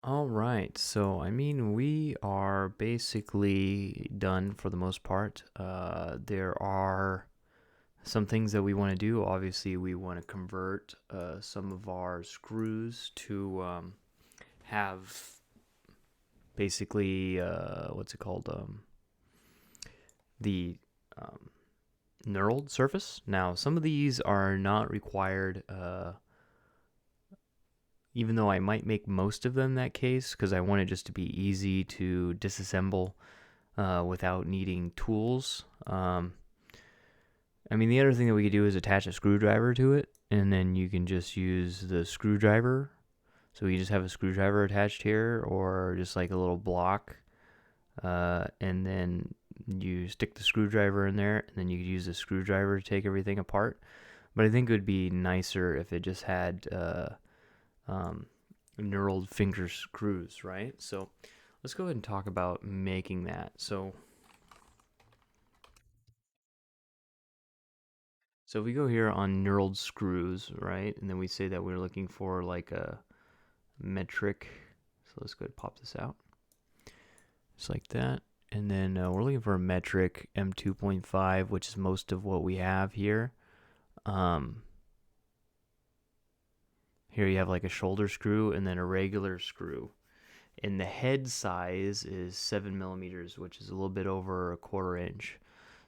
All right, so I mean, we are basically done for the most part. There are some things that we want to do. Obviously, we want to convert some of our screws to have basically what's it called? The um, knurled surface. Now, some of these are not required. Even though I might make most of them that case because I want it just to be easy to disassemble without needing tools. I mean, the other thing that we could do is attach a screwdriver to it, and then you can just use the screwdriver. So you just have a screwdriver attached here, or just like a little block, and then you stick the screwdriver in there, and then you could use the screwdriver to take everything apart. But I think it would be nicer if it just had um, knurled finger screws, right? So let's go ahead and talk about making that. So if we go here on knurled screws, right, and then we say that we're looking for like a metric. So let's go ahead and pop this out, just like that. And then we're looking for a metric M2.5, which is most of what we have here. Um, Here you have like a shoulder screw and then a regular screw. And the head size is 7 millimeters, which is a little bit over a quarter inch.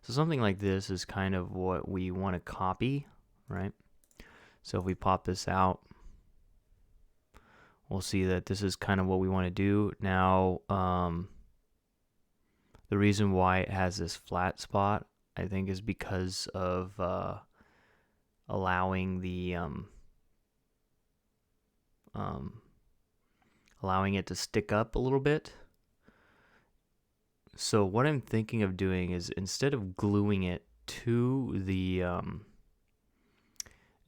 So something like this is kind of what we want to copy, right? So if we pop this out, we'll see that this is kind of what we want to do. Now, the reason why it has this flat spot, I think, is because of allowing the um, allowing it to stick up a little bit. So what I'm thinking of doing is instead of gluing it to the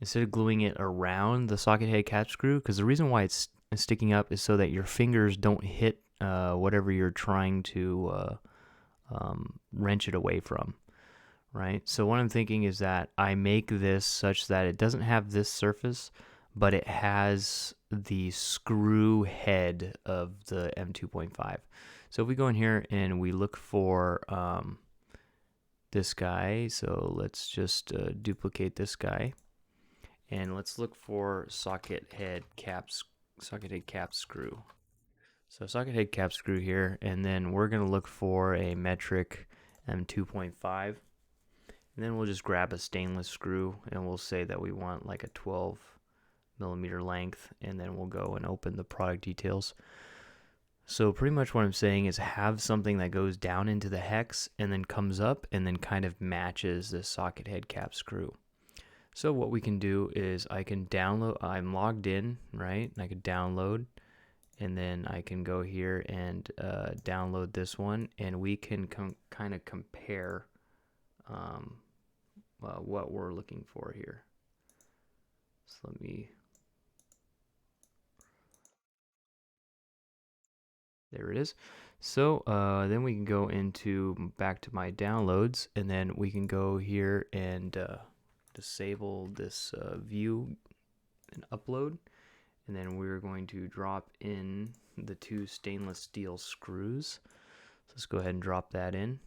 instead of gluing it around the socket head cap screw, because the reason why it's sticking up is so that your fingers don't hit whatever you're trying to wrench it away from, right? So what I'm thinking is that I make this such that it doesn't have this surface, but it has the screw head of the M2.5. So if we go in here and we look for this guy, so let's just duplicate this guy, and let's look for socket head cap screw. So socket head cap screw here, and then we're gonna look for a metric M2.5, and then we'll just grab a stainless screw, and we'll say that we want like a 12 millimeter length, and then we'll go and open the product details. So pretty much what I'm saying is have something that goes down into the hex and then comes up and then kind of matches this socket head cap screw. So what we can do is I can download, I'm logged in, right? And I could download, and then I can go here and download this one, and we can kind of compare um, what we're looking for here. So let me, there it is. So then we can go into back to my downloads, and then we can go here and disable this view and upload. And then we're going to drop in the two stainless steel screws. So let's go ahead and drop that in.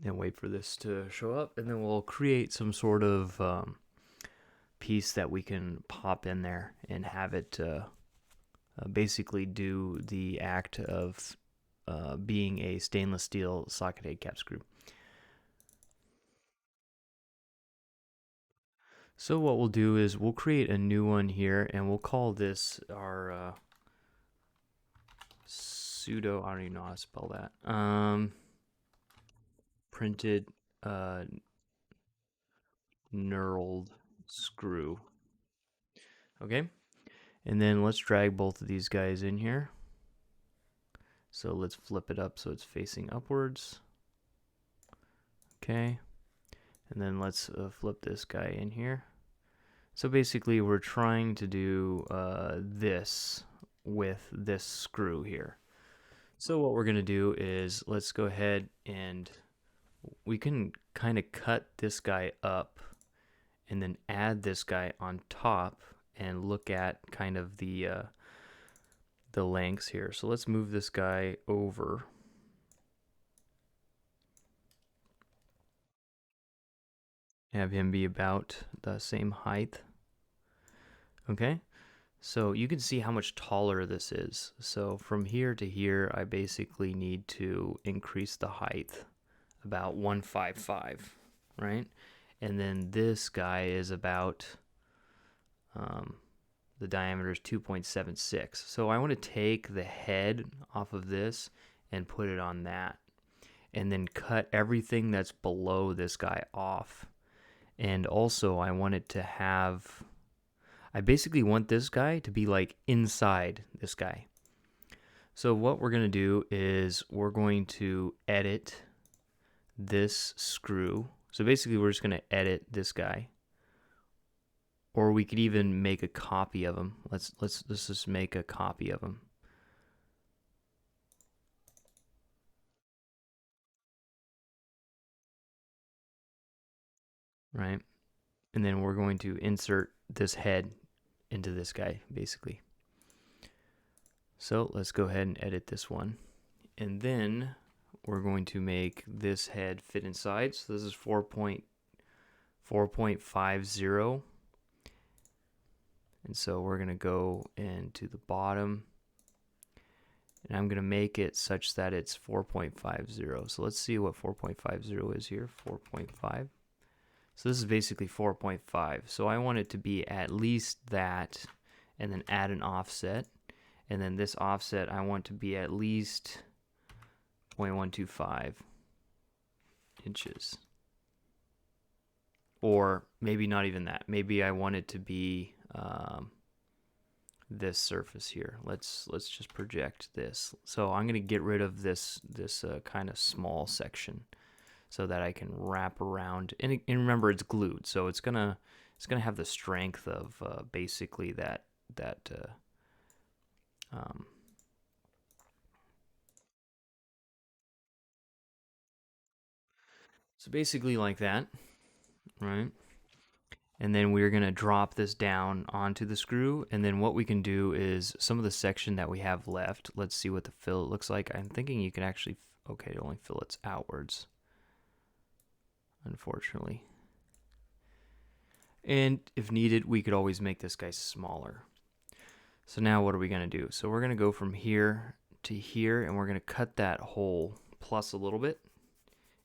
And wait for this to show up, and then we'll create some sort of piece that we can pop in there and have it basically do the act of being a stainless steel socket head cap screw. So what we'll do is we'll create a new one here, and we'll call this our pseudo, I don't even know how to spell that, printed knurled screw. Okay, and then let's drag both of these guys in here. So let's flip it up so it's facing upwards. Okay, And then let's flip this guy in here. So basically we're trying to do this with this screw here. So what we're going to do is let's go ahead and we can kind of cut this guy up and then add this guy on top and look at kind of the lengths here. So let's move this guy over. Have him be about the same height. Okay, so you can see how much taller this is. So from here to here, I basically need to increase the height about 155, right? And then this guy is about, the diameter is 2.76. So I want to take the head off of this and put it on that. And then cut everything that's below this guy off. And also I want it to have, I basically want this guy to be like inside this guy. So what we're going to do is we're going to edit this screw. So basically we're just going to edit this guy. Or we could even make a copy of him. Let's just make a copy of him. Right? And then we're going to insert this head into this guy, basically. So let's go ahead and edit this one. And then we're going to make this head fit inside. So this is 4.50. And so we're going to go into the bottom. And I'm going to make it such that it's 4.50. So let's see what 4.50 is here. 4.5. So this is basically 4.5. So I want it to be at least that, and then add an offset. And then this offset I want to be at least 0.125 inches. Or maybe not even that. Maybe I want it to be this surface here. Let's just project this. So I'm going to get rid of this kind of small section, so that I can wrap around. And remember, it's glued, so it's gonna have the strength of basically that so basically like that, right? And then we're gonna drop this down onto the screw. And then what we can do is some of the section that we have left. Let's see what the fillet looks like. I'm thinking you can actually, okay, it only fillets outwards, unfortunately. And if needed, we could always make this guy smaller. So now what are we going to do? So we're going to go from here to here, and we're going to cut that hole plus a little bit.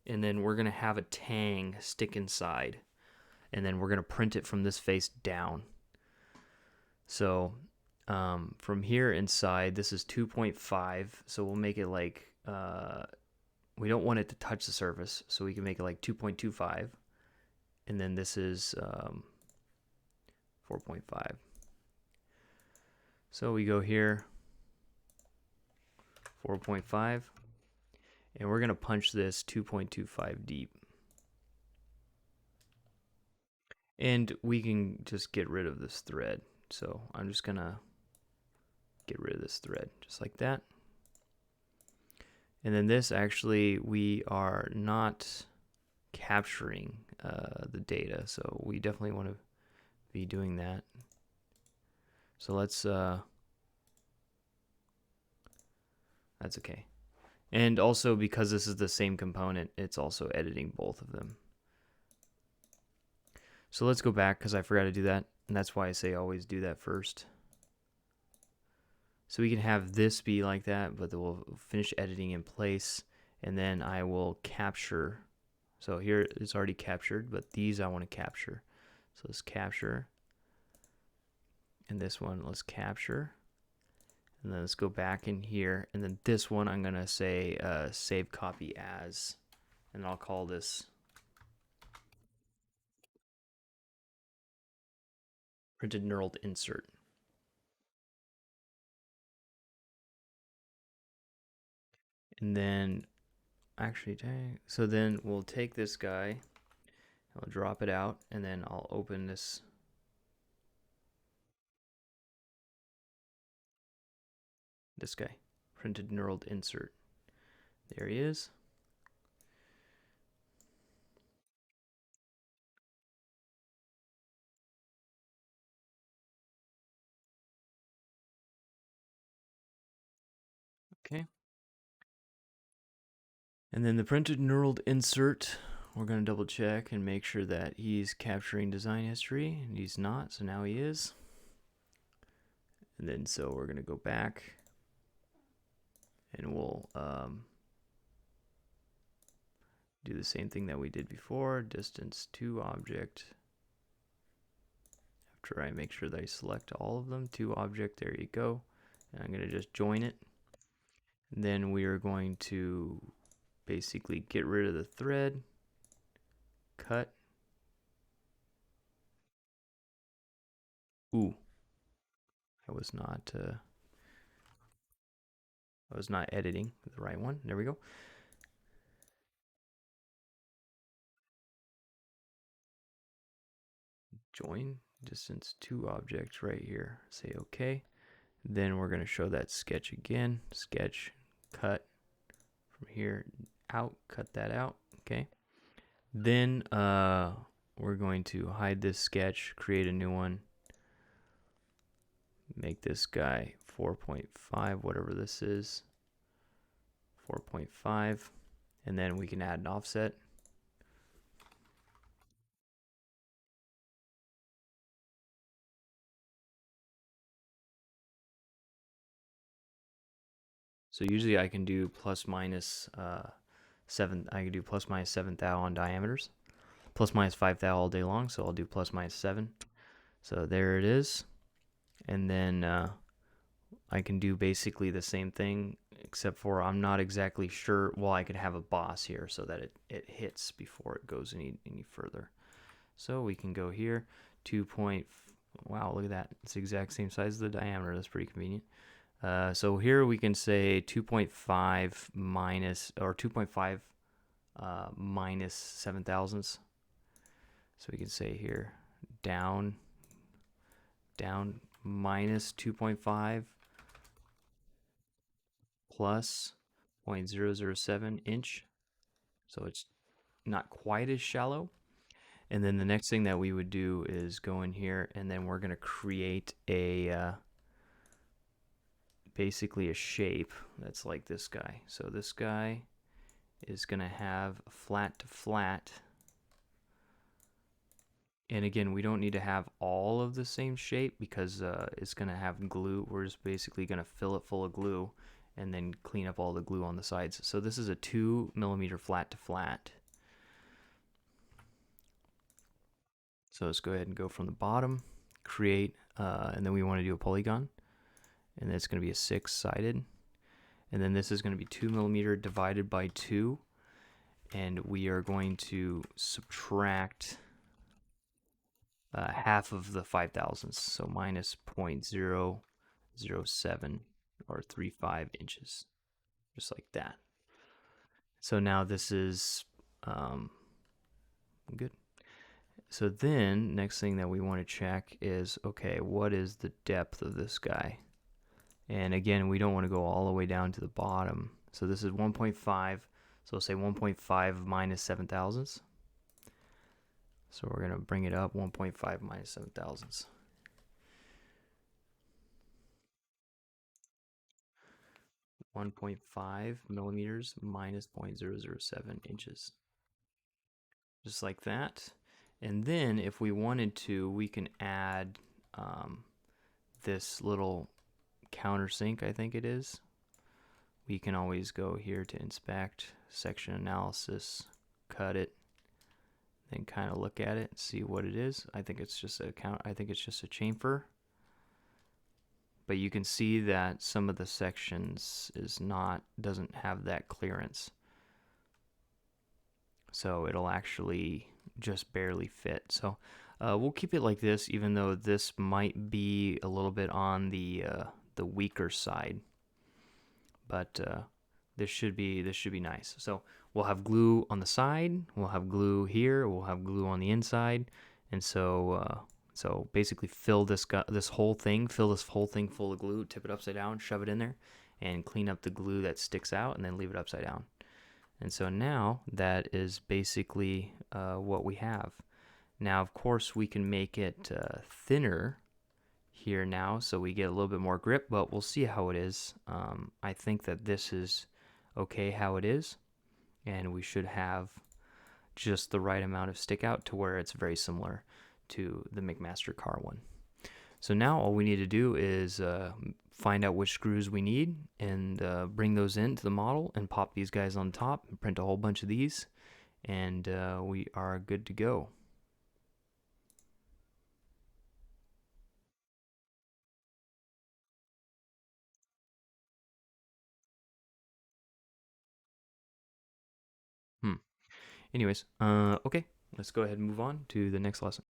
And then we're going to have a tang stick inside. And then we're going to print it from this face down. So from here inside, this is 2.5. So we'll make it like, we don't want it to touch the surface. So we can make it like 2.25. And then this is 4.5. So we go here, 4.5, and we're going to punch this 2.25 deep. And we can just get rid of this thread. So I'm just going to get rid of this thread, just like that. And then this, actually, we are not capturing the data, so we definitely want to be doing that. So let's, that's okay. And also, because this is the same component, it's also editing both of them. So let's go back, because I forgot to do that, and that's why I say always do that first. So we can have this be like that, but then we'll finish editing in place, and then I will capture. So here it's already captured, but these I want to capture. So let's capture. And this one, let's capture. And then let's go back in here. And then this one, I'm going to say save copy as. And I'll call this printed knurled insert. And then, actually, so then we'll take this guy I'll drop it out, and then I'll open this guy, printed knurled insert. There he is. Okay. And then the printed knurled insert, we're going to double check and make sure that he's capturing design history, and he's not, so now he is. And then so we're going to go back, and we'll do the same thing that we did before, distance to object. After I make sure that I select all of them, to object, there you go. And I'm going to just join it. And then we are going to basically get rid of the thread, cut. Ooh, I was not editing the right one. There we go. Join distance to object right here. Say OK. Then we're going to show that sketch again. Sketch, cut from here out, cut that out. Okay. Then we're going to hide this sketch, create a new one, make this guy 4.5, whatever this is, 4.5, and then we can add an offset. So usually I can do plus minus 7. I can do plus minus 7 thou on diameters, plus minus 5 thou all day long. So I'll do plus minus 7. So there it is, and then I can do basically the same thing, except for I'm not exactly sure. Well, I could have a boss here so that it hits before it goes any further. So we can go here, 2. Wow, look at that! It's the exact same size as the diameter. That's pretty convenient. So here we can say 2.5 minus, or 2.5 minus 7 thousandths. So we can say here down minus 2.5 plus 0.007 inch. So it's not quite as shallow. And then the next thing that we would do is go in here, and then we're going to create a basically a shape that's like this guy. So this guy is going to have flat to flat. And again, we don't need to have all of the same shape because it's going to have glue. We're just basically going to fill it full of glue and then clean up all the glue on the sides. So this is a 2mm flat to flat. So let's go ahead and go from the bottom, create, and then we want to do a polygon. And it's going to be a 6-sided. And then this is going to be 2mm divided by 2. And we are going to subtract half of the 5 thousandths, so minus 0.007 or 35 inches, just like that. So now this is good. So then next thing that we want to check is, okay, what is the depth of this guy? And again, we don't want to go all the way down to the bottom. So this is 1.5. So we'll say 1.5 minus 7 thousandths. So we're going to bring it up 1.5 minus 7 thousandths. 1.5 millimeters minus 0.007 inches. Just like that. And then if we wanted to, we can add this little countersink, I think it is. We can always go here to inspect, section analysis, cut it, then kind of look at it, see what it is. I think it's just a chamfer. But you can see that some of the sections doesn't have that clearance. So it'll actually just barely fit. So we'll keep it like this, even though this might be a little bit on the weaker side. But this should be nice. So we'll have glue on the side, we'll have glue here, we'll have glue on the inside, and so basically this whole thing, fill this whole thing full of glue, tip it upside down, shove it in there, and clean up the glue that sticks out, and then leave it upside down. And so now that is basically what we have. Now, of course, we can make it thinner here now so we get a little bit more grip, but we'll see how it is. I think that this is okay how it is, and we should have just the right amount of stick out to where it's very similar to the McMaster car one. So now all we need to do is find out which screws we need and bring those into the model and pop these guys on top and print a whole bunch of these, and we are good to go. Hmm. Anyways, okay, let's go ahead and move on to the next lesson.